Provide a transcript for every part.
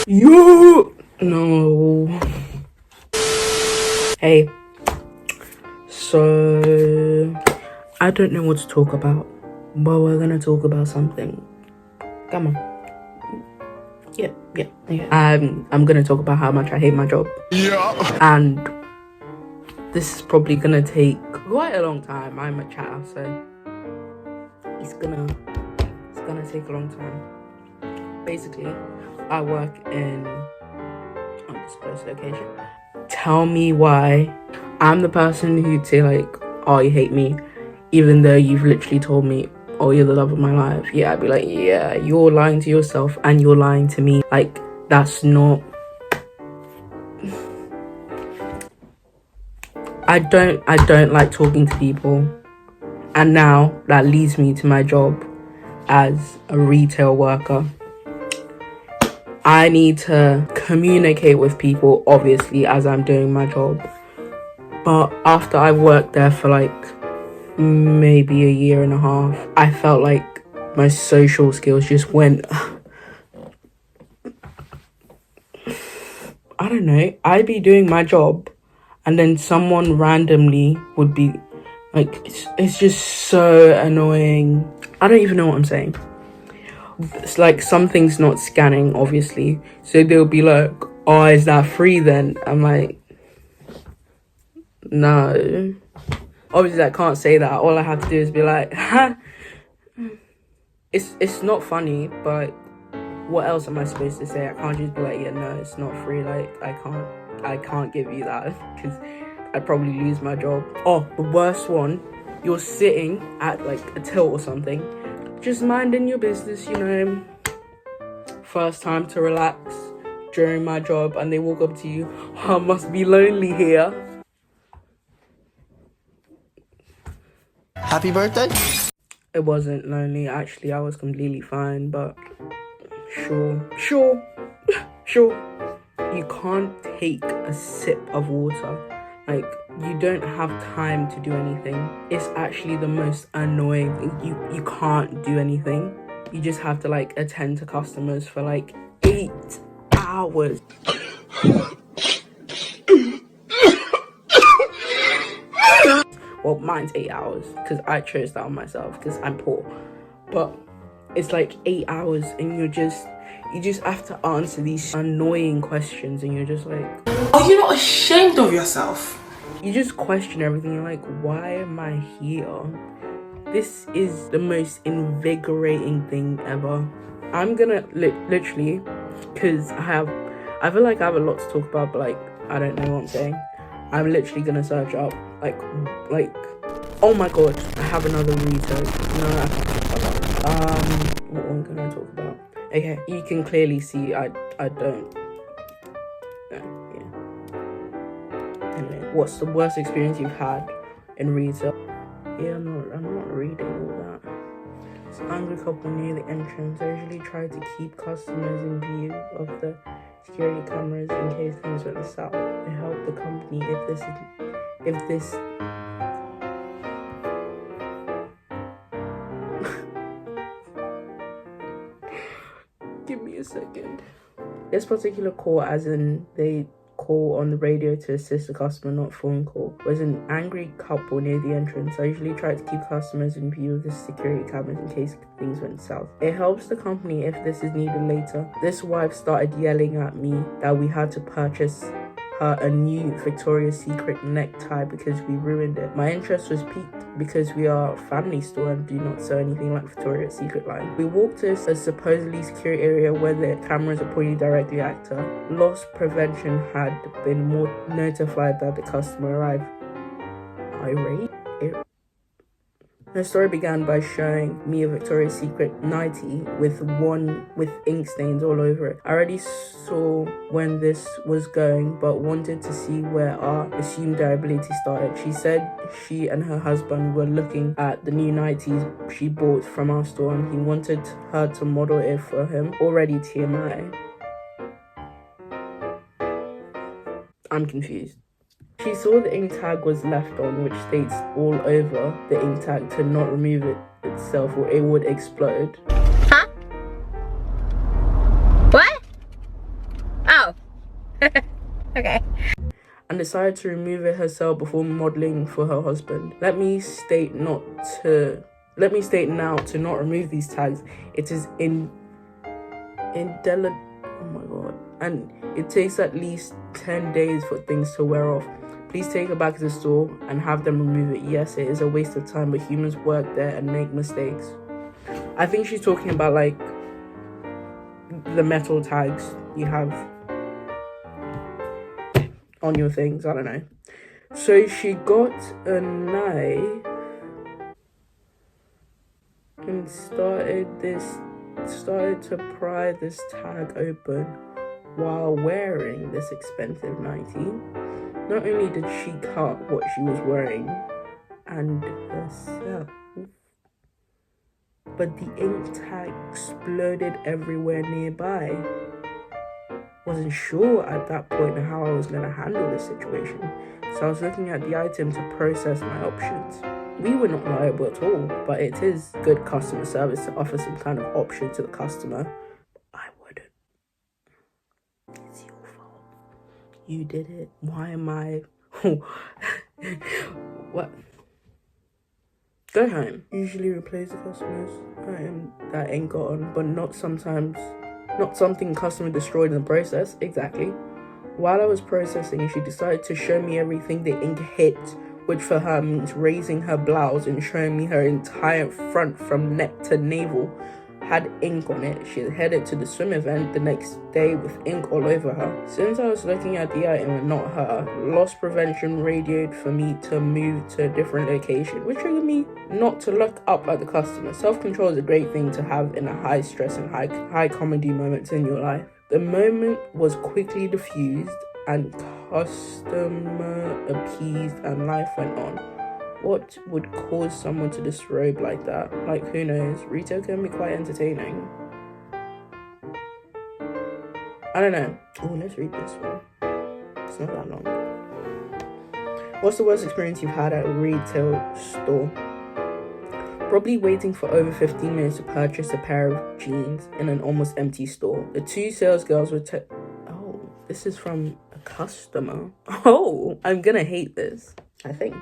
You no. Hey, so I don't know what to talk about, but we're gonna talk about something. Come on. Yeah. I'm gonna talk about how much I hate my job. Yeah. And this is probably gonna take quite a long time. I'm a chatter, so it's gonna take a long time. Basically, I work in undisclosed location. Tell me why I'm the person who'd say like, oh, you hate me, even though you've literally told me, oh, you're the love of my life. Yeah, I'd be like, yeah, you're lying to yourself and you're lying to me. Like, that's not... I don't like talking to people. And now that leads me to my job as a retail worker. I need to communicate with people, obviously, as I'm doing my job. But after I worked there for like maybe a year and a half, I felt like my social skills just went... I don't know. I'd be doing my job and then someone randomly would be like... It's just so annoying. I don't even know what I'm saying. It's like something's not scanning, obviously. So they'll be like, oh, is that free then? I'm like, no. Obviously, I can't say that. All I have to do is be like, ha. It's not funny, but what else am I supposed to say? I can't just be like, yeah, no, it's not free. Like, I can't give you that because I'd probably lose my job. Oh, the worst one. You're sitting at like a till or something, just minding your business, you know. First time to relax during my job, and they walk up to you. Oh, must be lonely here. Happy birthday? It wasn't lonely, actually. I was completely fine, but sure. You can't take a sip of water. Like, you don't have time to do anything. It's actually the most annoying thing. You can't do anything. You just have to like attend to customers for like 8 hours. Well, mine's 8 hours because I chose that on myself because I'm poor. But it's like 8 hours and you just have to answer these annoying questions and you're just like, are you not ashamed of yourself? You just question everything. You're like, why am I here? This is the most invigorating thing ever. I'm gonna literally, because I feel like I have a lot to talk about, but like, I don't know what I'm saying. I'm literally gonna search up, like, oh my god, I have another research. No, I can't talk about that. What one can I talk about? Okay, you can clearly see I don't. Anyway, what's the worst experience you've had in retail? Yeah, I'm not reading all that. It's an angry couple near the entrance. They usually try to keep customers in view of the security cameras in case things went south. They help the company if this Give me a second. This particular call, as in they call on the radio to assist the customer, not phone call, was an angry couple near the entrance. I usually try to keep customers in view of the security cameras in case things went south. It helps the company if this is needed later. This wife started yelling at me that we had to purchase her a new Victoria's Secret necktie because we ruined it. My interest was piqued because we are a family store and do not sell anything like Victoria's Secret line. We walked to a supposedly secure area where the cameras are pointing directly at her. Loss prevention had been more notified that the customer arrived. Irate? Her story began by showing me a Victoria's Secret nightie with ink stains all over it. I already saw when this was going, but wanted to see where our assumed liability started. She said she and her husband were looking at the new nighties she bought from our store and he wanted her to model it for him. Already TMI. I'm confused. She saw the ink tag was left on, which states all over the ink tag to not remove it itself or it would explode. Huh? What? Okay. And decided to remove it herself before modeling for her husband. Let me state now to not remove these tags. It is indelible. Oh my god. And it takes at least 10 days for things to wear off. Please take it back to the store and have them remove it. Yes, it is a waste of time, but humans work there and make mistakes. I think she's talking about like the metal tags you have on your things. I don't know. So she got a knife and started to pry this tag open while wearing this expensive nightie. Not only did she cut what she was wearing and herself, but the ink tag exploded everywhere nearby. Wasn't sure at that point how I was going to handle this situation, so I was looking at the item to process my options. We were not liable at all, but it is good customer service to offer some kind of option to the customer. I wouldn't. It's your fault. You did it. Why am I... What? Go home. Usually replace the customers that ain't gotten, but not sometimes. Not something customer destroyed in the process. Exactly. While I was processing, she decided to show me everything the ink hit, which for her means raising her blouse and showing me her entire front from neck to navel had ink on it. She had headed to the swim event the next day with ink all over her. Since I was looking at the item and not her, loss prevention radioed for me to move to a different location, which triggered me not to look up at the customer. Self-control is a great thing to have in a high stress and high comedy moments in your life. The moment was quickly diffused and customer appeased and life went on. What would cause someone to disrobe like that? Like, who knows? Retail can be quite entertaining. I don't know. Oh, let's read this one. It's not that long. What's the worst experience you've had at a retail store? Probably waiting for over 15 minutes to purchase a pair of jeans in an almost empty store. The two sales girls were Oh, this is from a customer. Oh, I'm gonna hate this, I think.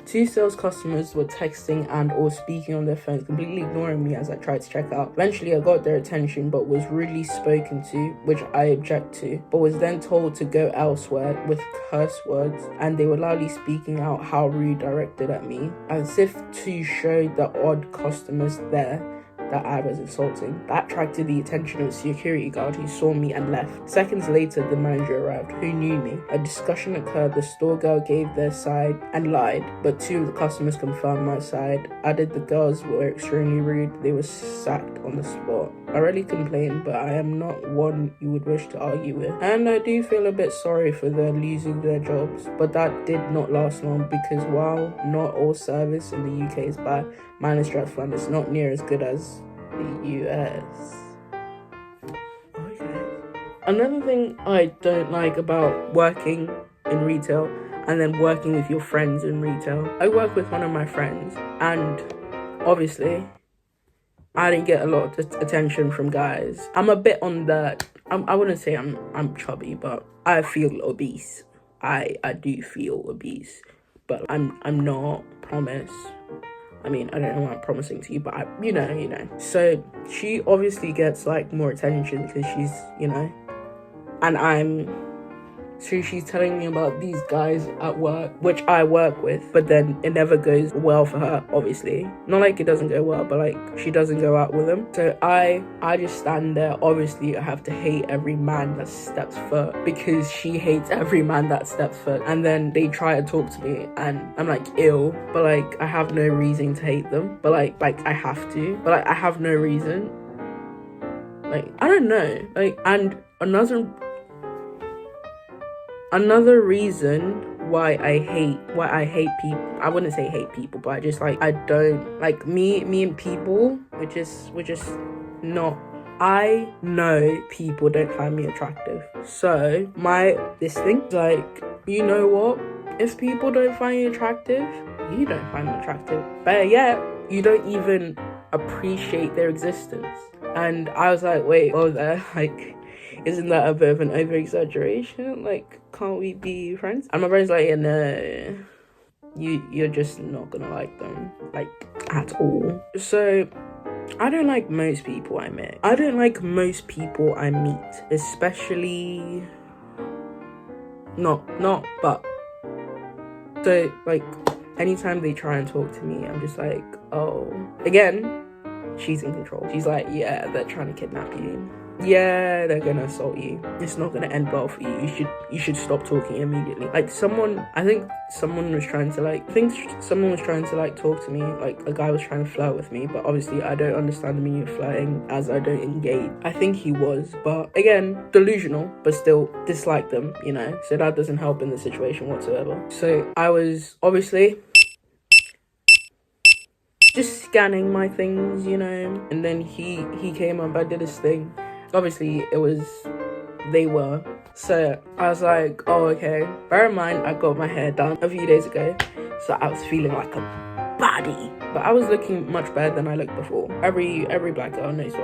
Two sales customers were texting and or speaking on their phones, completely ignoring me as I tried to check out. Eventually, I got their attention but was rudely spoken to, which I object to, but was then told to go elsewhere with curse words, and they were loudly speaking out how rude directed at me, as if to show the odd customers there that I was insulting. That attracted the attention of a security guard who saw me and left. Seconds later, the manager arrived, who knew me. A discussion occurred. The store girl gave their side and lied, but two of the customers confirmed my side. Added the girls were extremely rude. They were sacked on the spot. I rarely complain, but I am not one you would wish to argue with. And I do feel a bit sorry for them losing their jobs, but that did not last long because while not all service in the UK is bad, mine is dreadful and it's not near as good as the US. Okay. Another thing I don't like about working in retail and then working with your friends in retail. I work with one of my friends and obviously I didn't get a lot of attention from guys. I'm a bit on the, I wouldn't say I'm chubby, but I feel obese. I do feel obese, but I'm not, promise. I mean, I don't know what I'm promising to you, but you know. So she obviously gets like more attention because she's, and so she's telling me about these guys at work, which I work with, but then it never goes well for her, obviously. Not like it doesn't go well, but like she doesn't go out with them. So I just stand there. Obviously, I have to hate every man that steps foot because she hates every man that steps foot. And then they try to talk to me and I'm like, ew, but like I have no reason to hate them. But like I have to, but like I have no reason. Like, I don't know. Like, and Another reason why I hate people, I wouldn't say hate people, but I just like, I don't like me and people, we're just not. I know people don't find me attractive, so this thing, like, you know what, if people don't find you attractive, you don't find them attractive, better yet, you don't even appreciate their existence. And I was like, wait, well there, like, isn't that a bit of an over-exaggeration? Like, can't we be friends? And my brother's like, yeah, no, you're just not gonna like them, like, at all. So I don't like most people I meet. I don't like most people I meet, especially but so, like, anytime they try and talk to me, I'm just like, oh, again, she's in control. She's like, yeah, they're trying to kidnap you. Yeah, they're gonna assault you. It's not gonna end well for you. You should stop talking immediately. Like, I think someone was trying to talk to me. Like, a guy was trying to flirt with me, but obviously I don't understand the meaning of flirting, as I don't engage. I think he was, but again, delusional, but still dislike them, you know? So that doesn't help in the situation whatsoever. So I was obviously just scanning my things, you know, and then he came up, I did his thing. Obviously they were. So I was like, oh, okay. Bear in mind, I got my hair done a few days ago, so I was feeling like a baddie. But I was looking much better than I looked before. Every black girl knows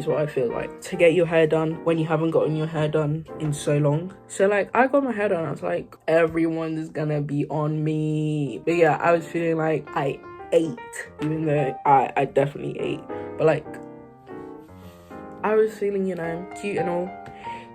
what I feel like. To get your hair done when you haven't gotten your hair done in so long. So, like, I got my hair done, I was like, everyone's gonna be on me. But yeah, I was feeling like I ate, even though I definitely ate. But, like, I was feeling, you know, cute and all.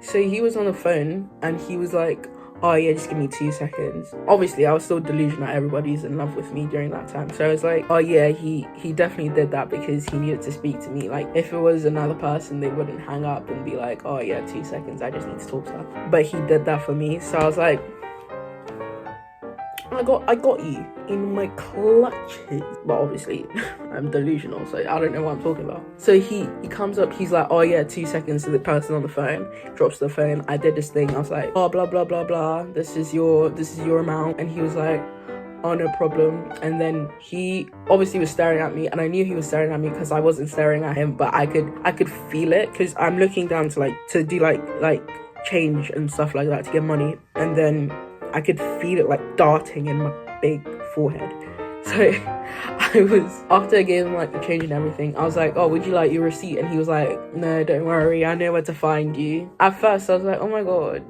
So he was on the phone and he was like, oh yeah, just give me 2 seconds. Obviously, I was still delusional that everybody's in love with me during that time. So I was like, oh yeah, he definitely did that because he needed to speak to me. Like, if it was another person, they wouldn't hang up and be like, oh yeah, 2 seconds, I just need to talk to her. But he did that for me. So I was like, I got you in my clutches. But obviously, I'm delusional, so I don't know what I'm talking about. So he comes up, he's like, oh yeah, 2 seconds to the person on the phone, drops the phone. I did this thing, I was like, oh, blah, blah, blah, blah. This is your amount. And he was like, oh, no problem. And then he obviously was staring at me, and I knew he was staring at me because I wasn't staring at him, but I could feel it because I'm looking down to do like change and stuff like that to get money. And then I could feel it like darting in my big forehead. So after I gave him like the change and everything, I was like, oh, would you like your receipt? And he was like, no, don't worry, I know where to find you. At first I was like, oh my god,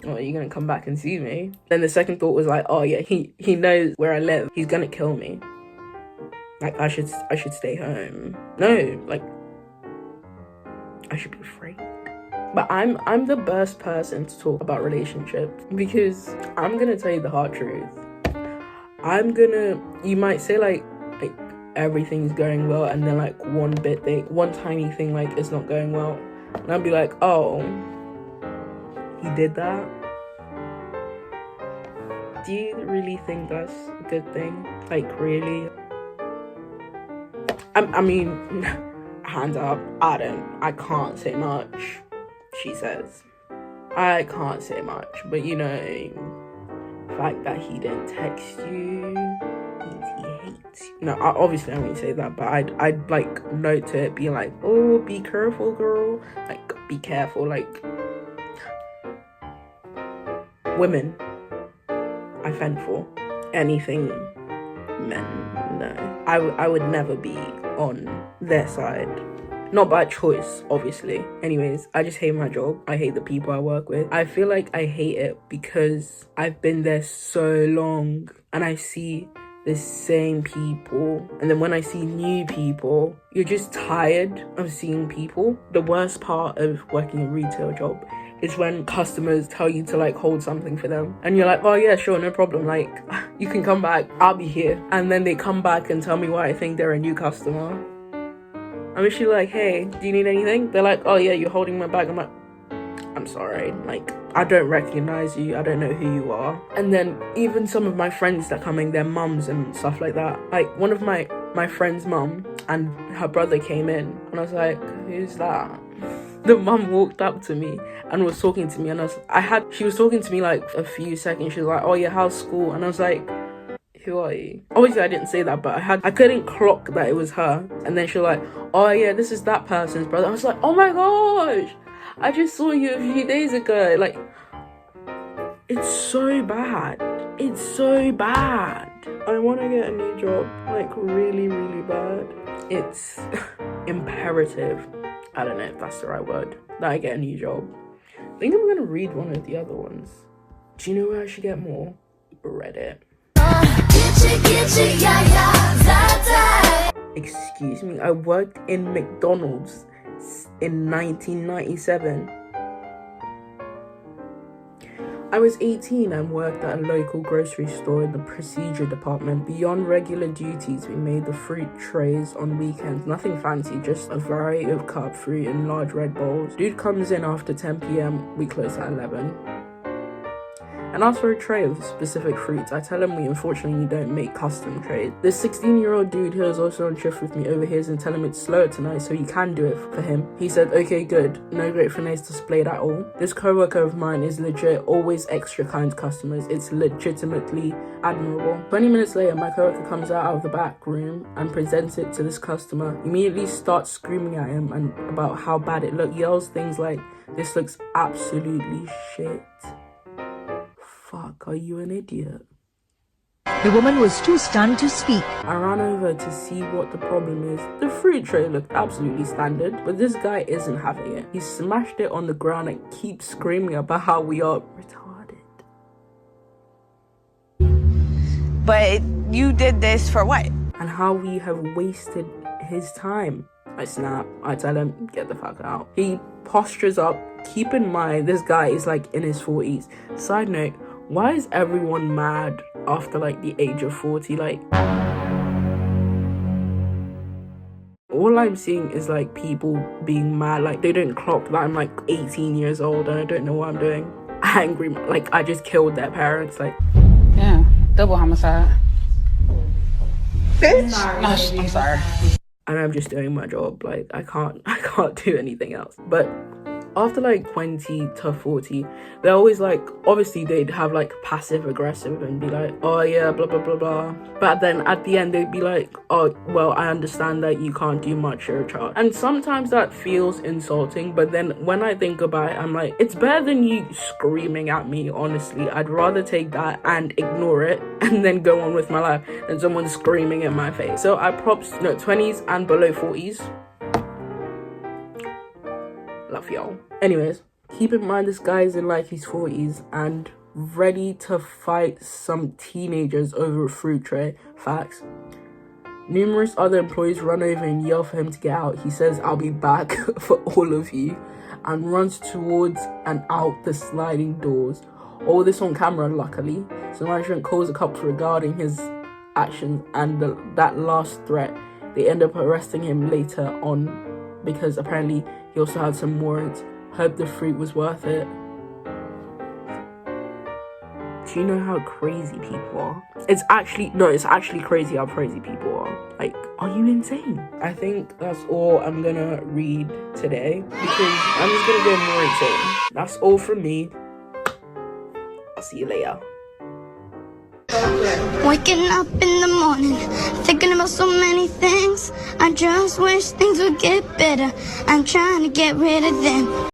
oh, are you gonna come back and see me? Then the second thought was like, oh yeah, he knows where I live, he's gonna kill me. Like, I should stay home. No, like, I should be afraid. But I'm the best person to talk about relationships because I'm gonna tell you the hard truth. You might say like everything's going well, and then like one tiny thing like it's not going well, and I'll be like, oh, he did that? Do you really think that's a good thing? Like, really? I mean, hands up, I can't say much. She says, I can't say much, but you know, the fact that he didn't text you means he hates you. No, obviously I won't say that, but I'd like note to it, be like, oh, be careful, girl. Like, be careful. Like, women, I fend for. Anything men, no. I would never be on their side. Not by choice, obviously. Anyways, I just hate my job. I hate the people I work with. I feel like I hate it because I've been there so long and I see the same people. And then when I see new people, you're just tired of seeing people. The worst part of working a retail job is when customers tell you to like hold something for them. And you're like, oh yeah, sure, no problem. Like, you can come back, I'll be here. And then they come back and tell me why I think they're a new customer. I'm actually like, hey, do you need anything? They're like, oh yeah, you're holding my bag. I'm like, I'm sorry, like, I don't recognize you, I don't know who you are. And then even some of my friends that come in, their mums and stuff like that. Like, one of my friend's mum and her brother came in, and I was like, who's that? The mum walked up to me and was talking to me, and she was talking to me like a few seconds. She was like, oh yeah, how's school? And I was like, who are you? Obviously I didn't say that, but I couldn't clock that it was her. And then she was like, oh yeah, this is that person's brother. I was like, oh my gosh, I just saw you a few days ago. Like, it's so bad. It's so bad. I want to get a new job, like, really, really bad. It's imperative I don't know if that's the right word, that I get a new job. I think I'm gonna read one of the other ones. Do you know where I should get more? Reddit. Excuse me, I worked in McDonald's in 1997. I was 18 and worked at a local grocery store in the procedure department. Beyond regular duties, we made the fruit trays on weekends. Nothing fancy, just a variety of cut fruit in large red bowls. Dude comes in after 10 p.m, we close at 11. And asks for a tray of specific fruits. I tell him we unfortunately don't make custom trays. This 16-year-old dude who is also on shift with me overhears and tell him it's slower tonight so he can do it for him. He said, okay, good. No great finesse displayed at all. This coworker of mine is legit, always extra kind to customers. It's legitimately admirable. 20 minutes later, my coworker comes out of the back room and presents it to this customer. Immediately starts screaming at him and about how bad it looked. Yells things like, this looks absolutely shit. Fuck, are you an idiot? The woman was too stunned to speak. I ran over to see what the problem is. The fruit tray looked absolutely standard, but this guy isn't having it. He smashed it on the ground and keeps screaming about how we are retarded. But you did this for what? And how we have wasted his time. I snap. I tell him, get the fuck out. He postures up. Keep in mind, this guy is like in his 40s. Side note, why is everyone mad after like the age of 40? Like, all I'm seeing is like people being mad. Like, they don't clock that I'm like 18 years old and I don't know what I'm doing. Angry, like I just killed their parents. Like, yeah, double homicide. Bitch. No, I'm sorry. And I'm just doing my job. Like, I can't do anything else. But after like 20 to 40, they're always like, obviously they'd have like passive aggressive and be like, oh yeah, blah blah blah blah, but then at the end they'd be like, oh well, I understand that you can't do much, you're a child. And sometimes that feels insulting, but then when I think about it, I'm like, it's better than you screaming at me. Honestly, I'd rather take that and ignore it and then go on with my life than someone screaming in my face. So I props 20s and below 40s. Love y'all. Anyways, keep in mind this guy is in like his 40s and ready to fight some teenagers over a fruit tray. Facts. Numerous other employees run over and yell for him to get out. He says, I'll be back for all of you, and runs towards and out the sliding doors. All this on camera, luckily. So management calls the cops regarding his actions and that last threat. They end up arresting him later on because apparently he also had some warrants. Hope the fruit was worth it. Do you know how crazy people are? It's actually crazy how crazy people are. Like, are you insane? I think that's all I'm gonna read today because I'm just gonna go more insane. That's all from me. I'll see you later. Waking up in the morning, thinking about so many things. I just wish things would get better. I'm trying to get rid of them.